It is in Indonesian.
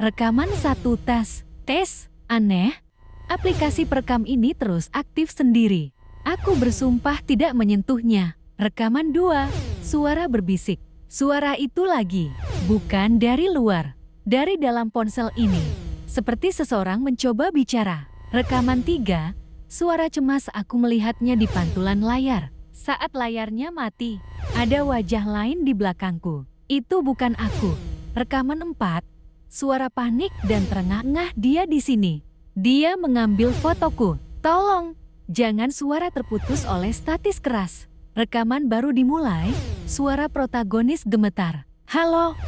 Rekaman satu tes. Aneh. Aplikasi perekam ini terus aktif sendiri. Aku bersumpah tidak menyentuhnya. Rekaman 2. Suara berbisik. Suara itu lagi. Bukan dari luar. Dari dalam ponsel ini. Seperti seseorang mencoba bicara. Rekaman 3. Suara cemas, aku melihatnya di pantulan layar. Saat layarnya mati, ada wajah lain di belakangku. Itu bukan aku. Rekaman 4. Suara panik dan terengah-engah, dia di sini. Dia mengambil fotoku. Tolong, jangan. Suara terputus oleh statis keras. Rekaman baru dimulai, suara protagonis gemetar. Halo.